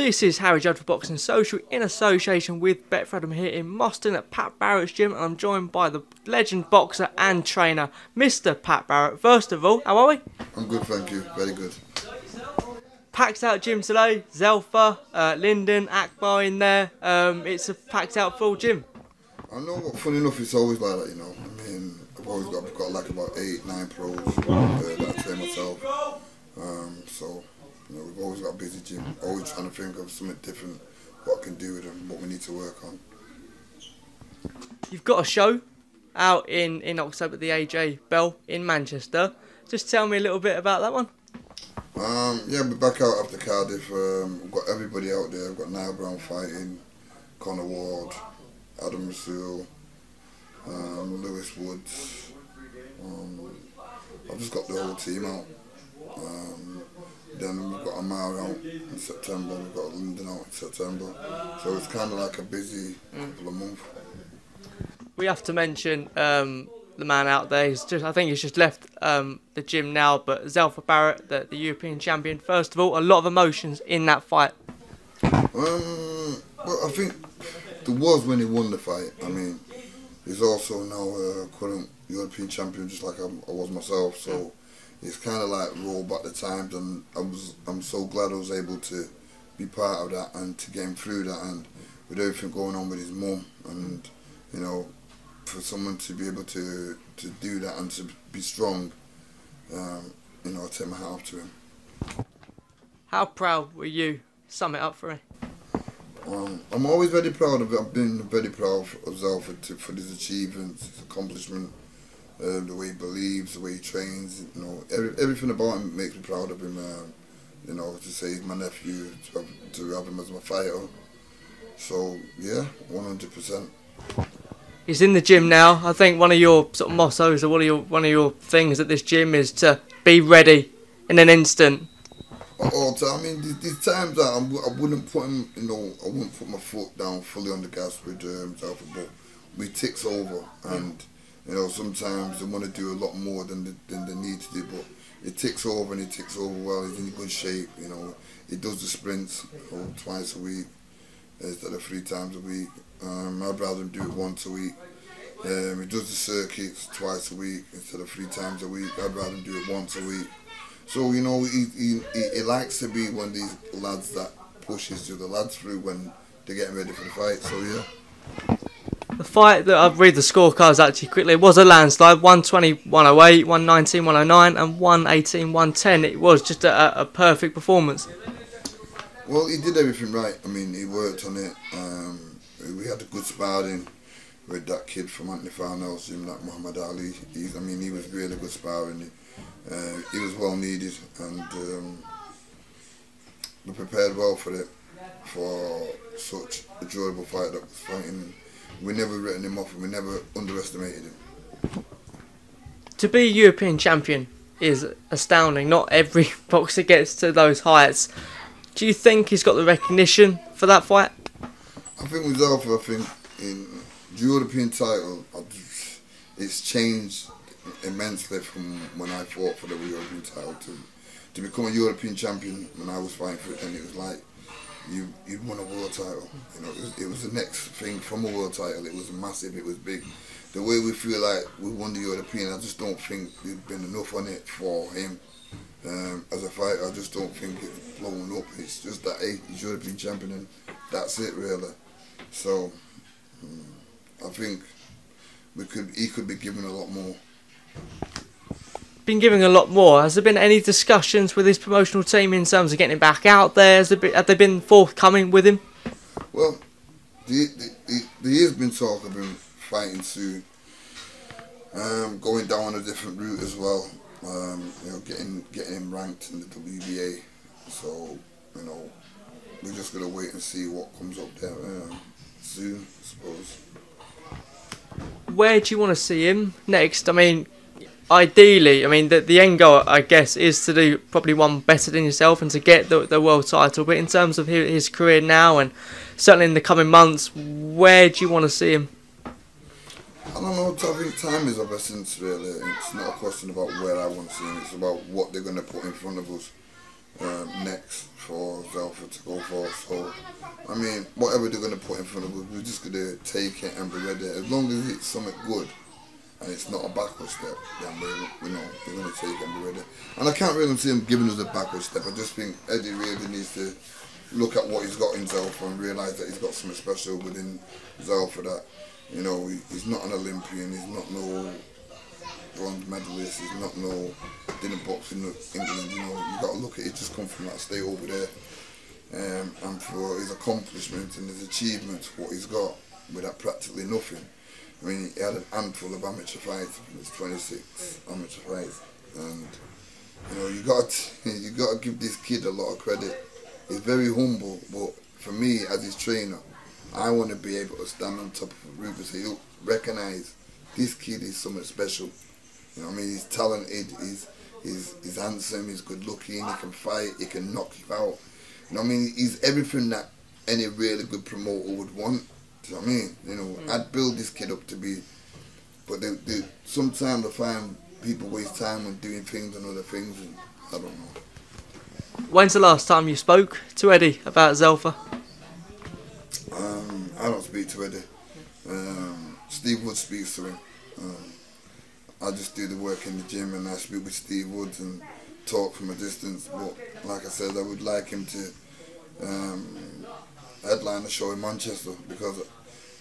This is Harry Judd for Boxing Social in association with Betfred. I'm here in Moston at Pat Barrett's gym and I'm joined by the legend boxer and trainer, Mr. Pat Barrett. First of all, how are we? I'm good, thank you. Very good. Packed out gym today. Zelfa, Lyndon, Akbar in there. It's a packed out full gym. I know, but funny enough, it's always like that, you know. I mean, I've always got like about 8, 9 pros that I train myself. So, you know, we've always got a busy gym. Always trying to think of something different, what I can do with them, what we need to work on. You've got a show out in October at the AJ Bell in Manchester. Just tell me a little bit about that one. Yeah, we're back out after Cardiff. We've got everybody out there. We've got Niall Brown fighting, Conor Ward, Adam Rasul, Lewis Woods. I've just got the whole team out. Then we've got Amar out in September, we've got Lyndon out in September. So it's kind of like a busy couple of months. We have to mention the man out there. I think he's just left the gym now, but Zelfa Barrett, the European champion. First of all, a lot of emotions in that fight. Well, I think there was when he won the fight. I mean, he's also now current European champion, just like I was myself. So it's kind of like roll back the times, and I'm so glad I was able to be part of that and to get him through that, and with everything going on with his mum, and you know, for someone to be able to do that and to be strong, you know, I take my hat off to him. How proud were you? Sum it up for me. I'm always very proud of it. I've been very proud of Zelfa for his achievements, his accomplishment, the way he believes, the way he trains. You know, everything about him makes me proud of him. You know, to say he's my nephew, to have him as my fighter. So yeah, 100%. He's in the gym now. I think one of your sort of mottos, or one of your things at this gym is to be ready in an instant. All the time. I mean, these times that I wouldn't put him, you know, I wouldn't put my foot down fully on the gas with Zelfa, but we ticks over, and you know, sometimes they want to do a lot more than they need to do, but it ticks over and he ticks over well. He's in good shape, you know. He does the sprints, you know, twice a week instead of 3 times a week. I'd rather him do it once a week. He does the circuits twice a week instead of 3 times a week. I'd rather him do it once a week. So, you know, he likes to be one of these lads that pushes the other lads through when they're getting ready for the fight, so yeah. The fight that I've read the scorecards actually quickly, it was a landslide, 120-108, 119-109 and 118-110. It was just a perfect performance. Well, he did everything right. I mean, he worked on it. We had a good sparring with that kid from Anthony Farnell's gym, like Muhammad Ali. I mean, he was really good sparring. He was well needed, and we prepared well for it, for such a enjoyable fight that was fighting. We never written him off, and we never underestimated him. To be European champion is astounding. Not every boxer gets to those heights. Do you think he's got the recognition for that fight? I think with Zelfa, I think in the European title, it's changed immensely from when I fought for the European title to become a European champion. When I was fighting for it, and it was like you'd won a world title. You know, it was the next thing from a world title. It was massive. It was big. The way we feel like we won the European, I just don't think there's been enough on it for him. As a fighter, I just don't think it's blown up. It's just that, hey, he's European champion, and that's it, really. So I think he could be given a lot more. Been giving a lot more. Has there been any discussions with his promotional team in terms of getting him back out there? Have they been forthcoming with him? Well, there has been talk of him fighting soon, going down a different route as well. You know, getting him ranked in the WBA. So, you know, we're just gonna wait and see what comes up there soon, I suppose. Where do you want to see him next? I mean, ideally, I mean, the end goal, I guess, is to do probably one better than yourself and to get the world title. But in terms of his career now and certainly in the coming months, where do you want to see him? I don't know, I think time is of essence, really. It's not a question about where I want to see him, it's about what they're going to put in front of us. next for Zelfa to go for. So, I mean, whatever they're going to put in front of us, we're just going to take it and be ready. As long as it's something good and it's not a backward step, then we're going to take it and be ready. And I can't really see him giving us a backward step. I just think Eddie really needs to look at what he's got in Zelfa and realise that he's got something special within Zelfa, that, you know, he's not an Olympian, he's not no bronze medalist, he's not no, didn't box in England, you know, you got to look at it, just come from that state over there. And for his accomplishments and his achievements, what he's got without practically nothing. I mean, he had an handful of amateur fights, there's 26 amateur fights, and, you know, you got to give this kid a lot of credit. He's very humble, but for me, as his trainer, I want to be able to stand on top of a roof and say, look, recognise this kid is something special. You know what I mean? He's talented, he's handsome, he's good looking, he can fight, he can knock you out. You know what I mean? He's everything that any really good promoter would want. Do you know what I mean? You know, I'd build this kid up to be, but sometimes I find people waste time on doing things and other things, and I don't know. When's the last time you spoke to Eddie about Zelfa? I don't speak to Eddie. Steve Wood speaks to him. I just do the work in the gym and I speak with Steve Woods and talk from a distance. But like I said, I would like him to headline a show in Manchester, because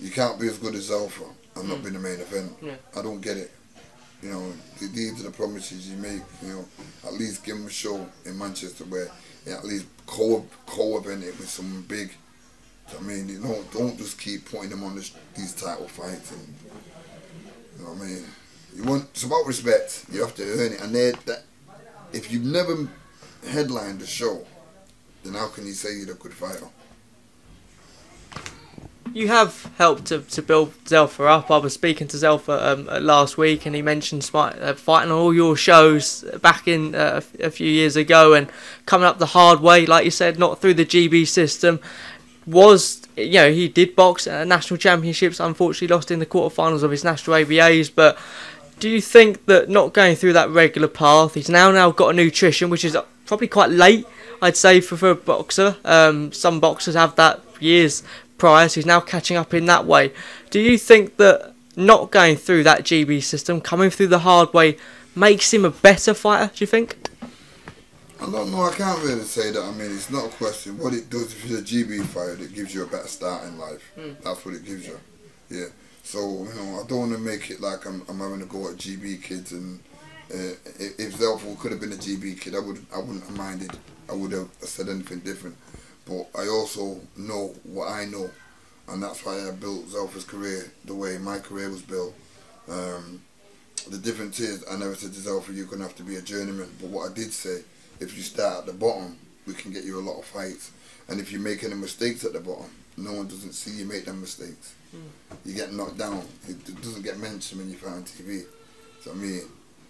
you can't be as good as Zelfa and not be in the main event. Yeah. I don't get it. You know, these are the promises you make. You know, at least give him a show in Manchester where he at least co-event it with someone big. I mean, you know, don't just keep putting them on these title fights. And, you know what I mean? It's about respect. You have to earn it. And if you've never headlined a show, then how can you say you're a good fighter? You have helped to build Zelfa up. I was speaking to Zelfa last week, and he mentioned fighting on all your shows back in a few years ago, and coming up the hard way, like you said, not through the GB system. You know, he did box at national championships, unfortunately lost in the quarterfinals of his national ABAs, but do you think that not going through that regular path, he's now got a nutrition, which is probably quite late, I'd say, for a boxer. Some boxers have that years prior, so he's now catching up in that way. Do you think that not going through that GB system, coming through the hard way, makes him a better fighter, do you think? I don't know, I can't really say that. I mean, it's not a question. What it does, if you're a GB fighter, it gives you a better start in life. That's what it gives you. Yeah. So, you know, I don't want to make it like I'm having to go at GB kids. And if Zelfa could have been a GB kid, I wouldn't have minded. I would have said anything different. But I also know what I know, and that's why I built Zelfa's career the way my career was built. The difference is, I never said to Zelfa, you're going to have to be a journeyman. But what I did say, if you start at the bottom, we can get you a lot of fights. And if you make any mistakes at the bottom, no one doesn't see you make them mistakes. You get knocked down. It doesn't get mentioned when you fight on TV. So I mean,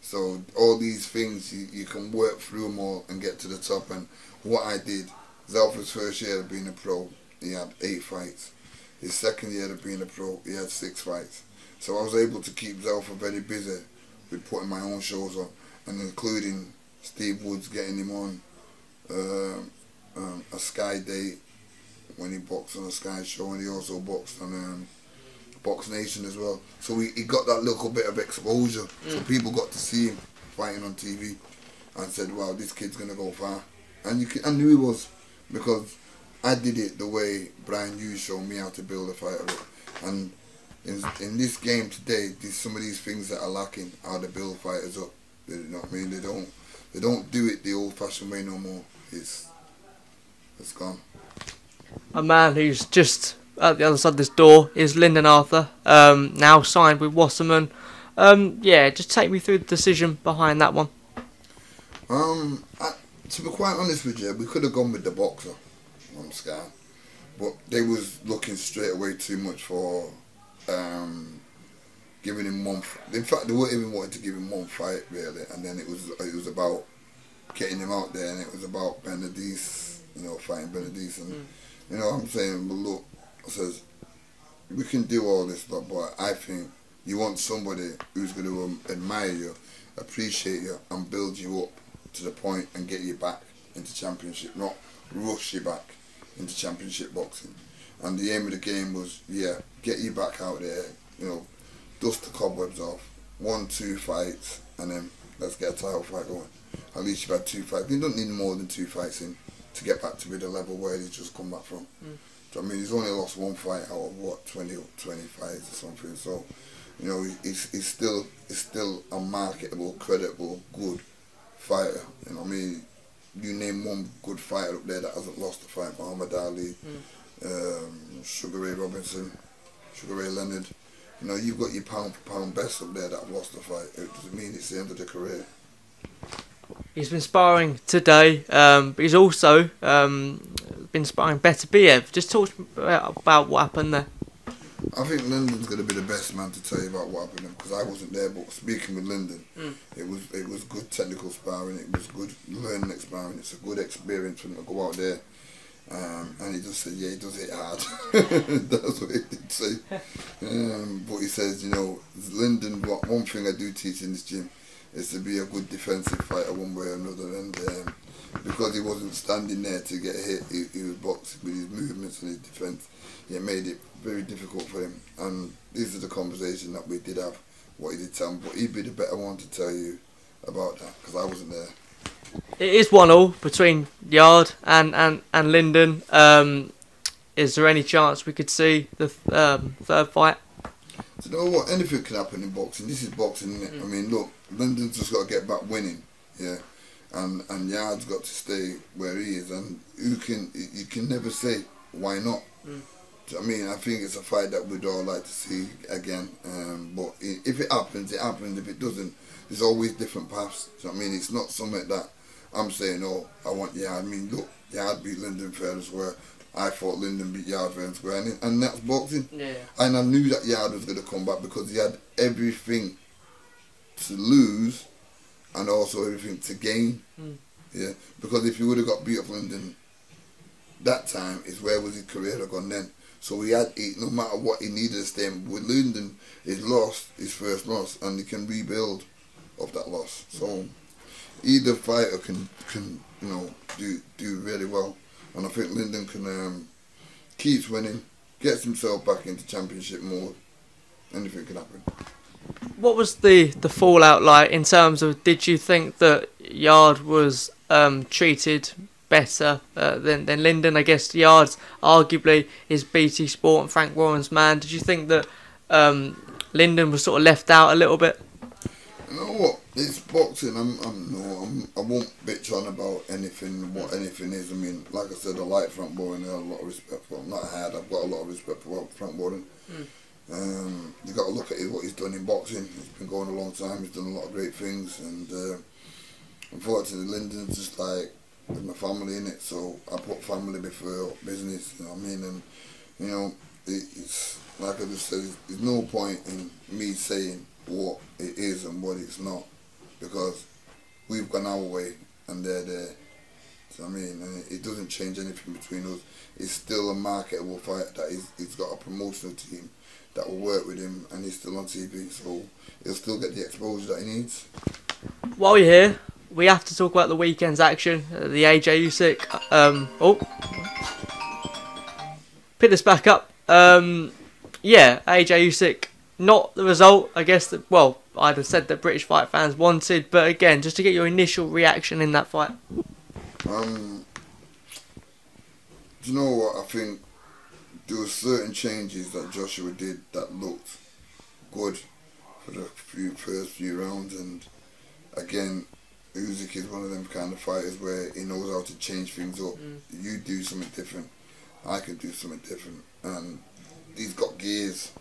so all these things, you can work through them all and get to the top. And what I did, Zelfa's first year of being a pro, he had 8 fights. His second year of being a pro, he had 6 fights. So I was able to keep Zelfa very busy with putting my own shows on, and including Steve Woods getting him on a Sky date when he boxed on a Sky show, and he also boxed on Box Nation as well. So he got that little bit of exposure. So people got to see him fighting on TV and said, wow, this kid's going to go far. And I knew he was, because I did it the way Brian Hughes showed me how to build a fighter up. And in this game today, there's some of these things that are lacking, how to build fighters up. You know what I mean? They don't do it the old-fashioned way no more. It's gone. A man who's just at the other side of this door is Lyndon Arthur, now signed with Wasserman. Yeah, just take me through the decision behind that one. To be quite honest with you, we could have gone with the boxer on Sky, but they was looking straight away too much for giving him one. In fact, they weren't even wanting to give him one fight really, and then it was about getting him out there, and it was about Benedice, you know, fighting Benedice, and you know what I'm saying. But look, I says we can do all this stuff, but I think you want somebody who's going to admire you, appreciate you, and build you up to the point and get you back. into championship, not rush you back into championship boxing. And the aim of the game was, yeah, get you back out there, you know, dust the cobwebs off, 1-2 fights, and then let's get a title fight going. At least you've had 2 fights. You don't need more than 2 fights in to get back to be the level where he's just come back from. So, I mean, he's only lost 1 fight out of what, 20 fights or something. So, you know, he's still a marketable, credible, good fighter. You know what I mean? You name one good fighter up there that hasn't lost a fight: Muhammad Ali, Sugar Ray Robinson, Sugar Ray Leonard. You know, you've got your pound for pound best up there that have lost a fight. It doesn't mean it's the end of the career. He's been sparring today, but he's also been sparring better Biev. Just talk about what happened there. I think Lyndon's going to be the best man to tell you about what happened because I wasn't there. But speaking with Lyndon, it was good technical sparring. It was good learning sparring. It's a good experience for him to go out there. And he just said, yeah, he does hit hard. That's what he did say. But he says, you know, Lyndon, one thing I do teach in this gym is to be a good defensive fighter one way or another. And because he wasn't standing there to get hit, he was boxing with his movements and his defence. It made it very difficult for him. And this is the conversation that we did have, what he did tell me. But he'd be the better one to tell you about that because I wasn't there. It is 1-1 between Judd and Lyndon. Is there any chance we could see the third fight? So you know what? Anything can happen in boxing. This is boxing, isn't it? I mean, look, Lyndon's just got to get back winning, yeah. And Judd's got to stay where he is. And you can never say why not. I mean, I think it's a fight that we'd all like to see again. But if it happens, it happens. If it doesn't, there's always different paths. So I mean, it's not something that I'm saying, oh, I want Judd. I mean, look, Judd beat Lyndon fair and square. I thought Lyndon beat Judd fair and square. And that's boxing. Yeah. And I knew that Judd was going to come back because he had everything to lose and also everything to gain. Yeah. Because if he would have got beat up Lyndon that time, where was his career have gone then? So no matter what, he needed to stay. With Lyndon, he's lost his first loss, and he can rebuild off that loss. So either fighter can you know do really well, and I think Lyndon can keeps winning, gets himself back into championship mode. Anything can happen. What was the fallout like in terms of? Did you think that Judd was treated better than Lyndon? I guess Judd's arguably is BT Sport and Frank Warren's man. Did you think that Lyndon was sort of left out a little bit? You know what? It's boxing. I won't bitch on about anything. What anything is. I mean, like I said, I like Frank Warren. I have a lot of respect for him. I've got a lot of respect for Frank Warren. You got to look at what he's done in boxing. He's been going a long time. He's done a lot of great things, and unfortunately, Lyndon's just like with my family in it. So I put family before business. You know what I mean? And you know, it's like I just said. There's no point in me saying what it is and what it's not, because we've gone our way and they're there. So I mean, and it doesn't change anything between us. It's still a marketable fight that he's got a promotional team that will work with him, and he's still on TV, so he'll still get the exposure that he needs. While you're here, we have to talk about the weekend's action, the AJ-Usyk. Pick this back up. Yeah, AJ-Usyk. Not the result, I guess, that, well, I'd have said that British fight fans wanted, but again, just to get your initial reaction in that fight. Do you know what? I think there were certain changes that Joshua did that looked good for the first few rounds, and again, Usyk is one of them kind of fighters where he knows how to change things up. You do something different, I can do something different, and he's got gears.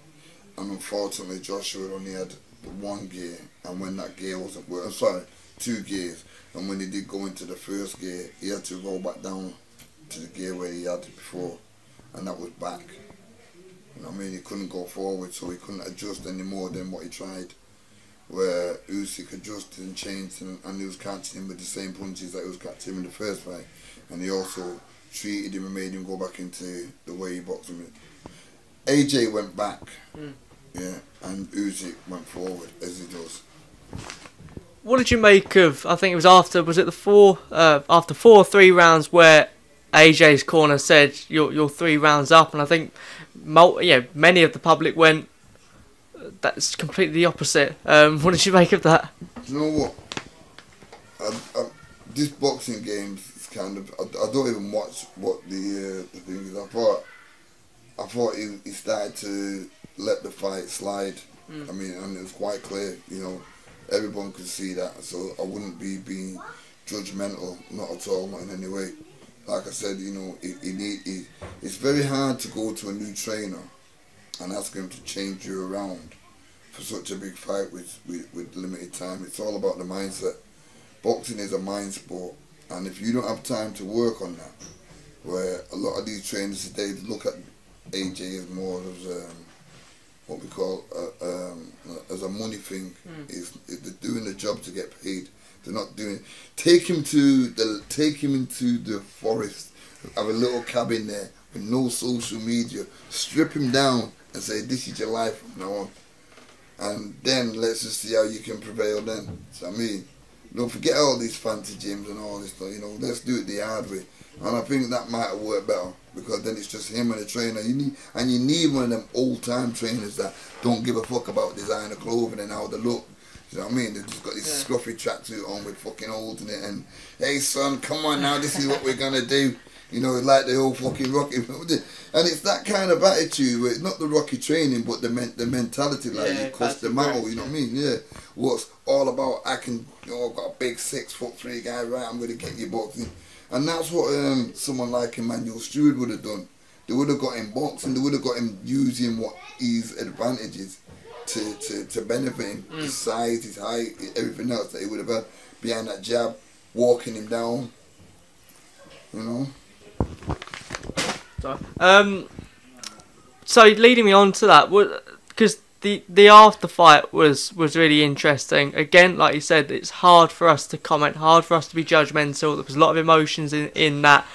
And unfortunately, Joshua only had one gear, and when that gear wasn't working, sorry, 2 gears, and when he did go into the first gear, he had to roll back down to the gear where he had it before, and that was back. You know what I mean? He couldn't go forward, so he couldn't adjust any more than what he tried. Where Usyk adjusted and changed, and he was catching him with the same punches that he was catching him in the first fight, and he also treated him and made him go back into the way he boxed him. AJ went back. Yeah, and Usyk went forward as he does. what did you make of? I think it was after. Was it after 4 or 3 rounds where AJ's corner said you're 3 rounds up, and I think many of the public went, that's completely the opposite. What did you make of that? You know what? This boxing game is kind of. I don't even watch what the thing is. I thought he started to let the fight slide. I mean, and it was quite clear. You know, everyone could see that. So I wouldn't be being judgmental, not at all, not in any way. Like I said, you know, it's very hard to go to a new trainer and ask him to change you around for such a big fight with limited time. It's all about the mindset. Boxing is a mind sport, and if you don't have time to work on that, where a lot of these trainers today look at AJ as more as what we call as a money thing, is they're doing the job to get paid. They're not doing. Take him into the forest, have a little cabin there with no social media, strip him down and say, this is your life from now on. And then let's just see how you can prevail then. So I mean, don't forget all these fancy gyms and all this stuff, you know, let's do it the hard way. And I think that might have worked better, because then it's just him and the trainer. You need one of them old time trainers that don't give a fuck about designer clothing and how they look. You know what I mean? They've just got this scruffy tracksuit on with fucking holes in it, and hey son, come on now, this is what we're gonna do. You know, like the old fucking Rocky. And it's that kind of attitude where it's not the Rocky training, but the mentality, like you cuss them out, you know what I mean? Yeah. What's all about, I've got a big 6'3" guy, right, I'm gonna get you boxing. And that's what someone like Emmanuel Stewart would have done. They would have got him boxing, they would have got him using what his advantages to benefit him. His size, his height, everything else that he would have had behind that jab, walking him down, you know. So leading me on to that, because the after fight was really interesting. Again, like you said, it's hard for us to comment, hard for us to be judgmental. There was a lot of emotions in that.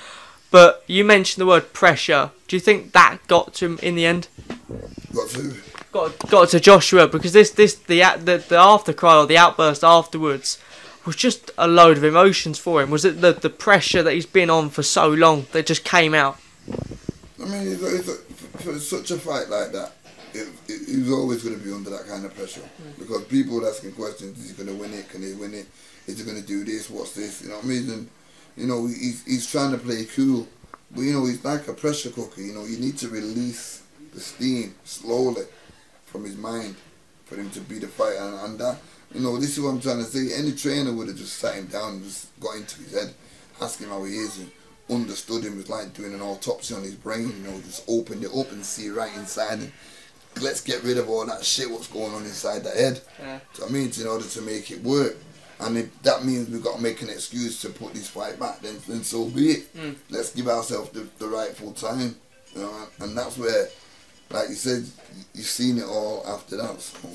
But you mentioned the word pressure. Do you think that got to him in the end? Got to Joshua, because the after cry or the outburst afterwards was just a load of emotions for him. Was it the pressure that he's been on for so long that just came out? I mean, for such a fight like that, he was always going to be under that kind of pressure, because people were asking questions: is he going to win it? Can he win it? Is he going to do this? What's this? You know what I mean? And, you know, he's trying to play cool, but you know, he's like a pressure cooker. You know, you need to release the steam slowly from his mind for him to beat the fight, and that, you know, this is what I'm trying to say. Any trainer would have just sat him down and just got into his head, asked him how he is, and understood him. It was like doing an autopsy on his brain, you know, just opened it up and see right inside it. Let's get rid of all that shit what's going on inside the head. So I mean, in order to make it work. And if that means we've got to make an excuse to put this fight back, then so be it. Let's give ourselves the rightful time. You know, and that's where, like you said, you've seen it all after that. So.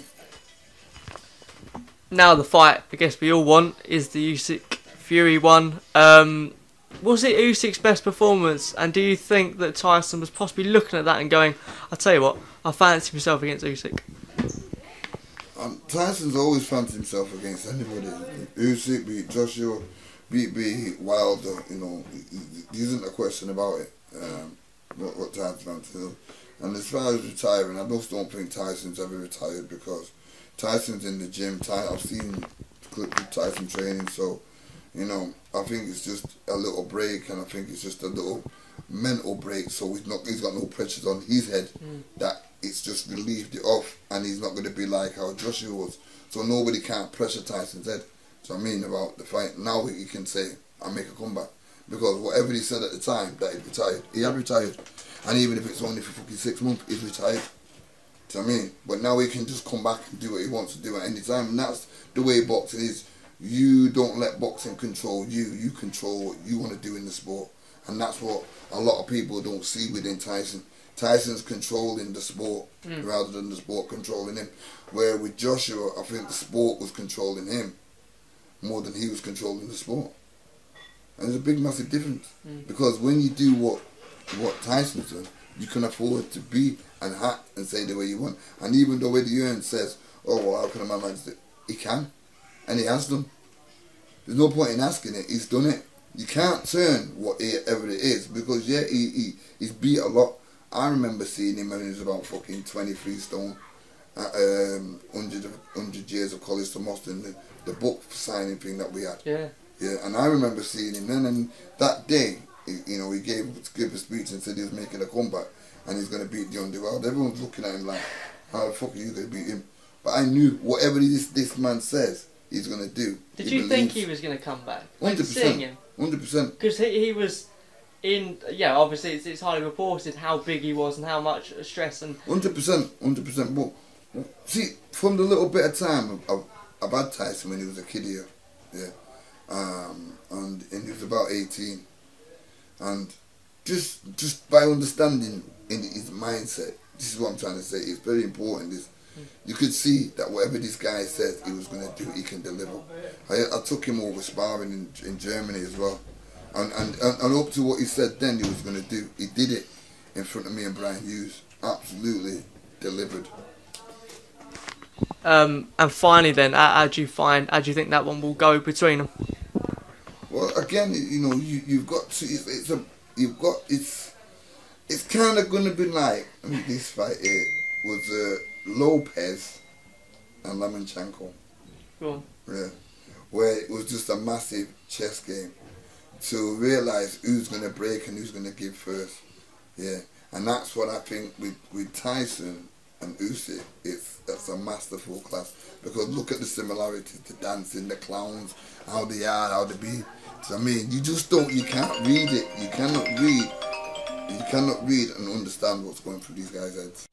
Now the fight, I guess we all want, is the Usyk Fury one. Was it Usyk's best performance? And do you think that Tyson was possibly looking at that and going, I'll tell you what, I fancy myself against Usyk? Tyson's always fancied himself against anybody. Usyk beat Joshua, beat Wilder, you know, there isn't a question about it. What Tyson fancies. And as far as retiring, I just don't think Tyson's ever retired, because Tyson's in the gym. I've seen clips of Tyson training, so, you know, I think it's just a little break, and I think it's just a little mental break, so he's got no pressures on his head, that it's just relieved it off, and he's not going to be like how Joshua was. So nobody can't pressure Tyson's head. So I mean about the fight, now he can say, I'll make a comeback. Because whatever he said at the time, that he'd retired, he had retired. And even if it's only for fucking 6 months, he's retired. Do you know what I mean? But now he can just come back and do what he wants to do at any time. And that's the way boxing is. You don't let boxing control you. You control what you want to do in the sport. And that's what a lot of people don't see within Tyson. Tyson's controlling the sport rather than the sport controlling him. Where with Joshua, I think the sport was controlling him more than he was controlling the sport. And there's a big, massive difference. Because when you do what Tyson's done, you can afford to be and act and say the way you want. And even though Eddie Hearns says, oh, well, how can a man manage it? He can. and he has done. There's no point in asking it. He's done it. You can't turn whatever it is because yeah, he's beat a lot. I remember seeing him when he was about fucking 23 stone at 100 Years of College to Moston, the book signing thing that we had. Yeah. Yeah, and I remember seeing him then, and that day, you know, he gave a speech and said he was making a comeback and he's going to beat the underworld. Everyone's looking at him like, how the fuck are you going to beat him? But I knew whatever this man says he's going to do. Did you think he was going to come back? 100%. Seeing him? 100%. Because he was in, yeah, obviously it's highly reported how big he was and how much stress and... 100%, 100%. But, see, from the little bit of time I've had Tyson when he was a kid here, yeah, and he was about 18, and just by understanding in his mindset, this is what I'm trying to say, it's very important, is you could see that whatever this guy said he was going to do, he can deliver. I took him over sparring in Germany as well, and up to what he said then he was going to do, he did it in front of me and Brian Hughes, absolutely delivered. And finally then, how do you think that one will go between them? Well, again, you know, you've got to, it's kind of going to be like, I mean, this fight here was Lopez and Lomachenko. Go on. Yeah, where it was just a massive chess game to realise who's going to break and who's going to give first. Yeah, and that's what I think with Tyson and Usyk, that's a masterful class, because look at the similarities, the dancing, the clowns, how they are, how they be. So, I mean, you can't read it. You cannot read and understand what's going through these guys' heads.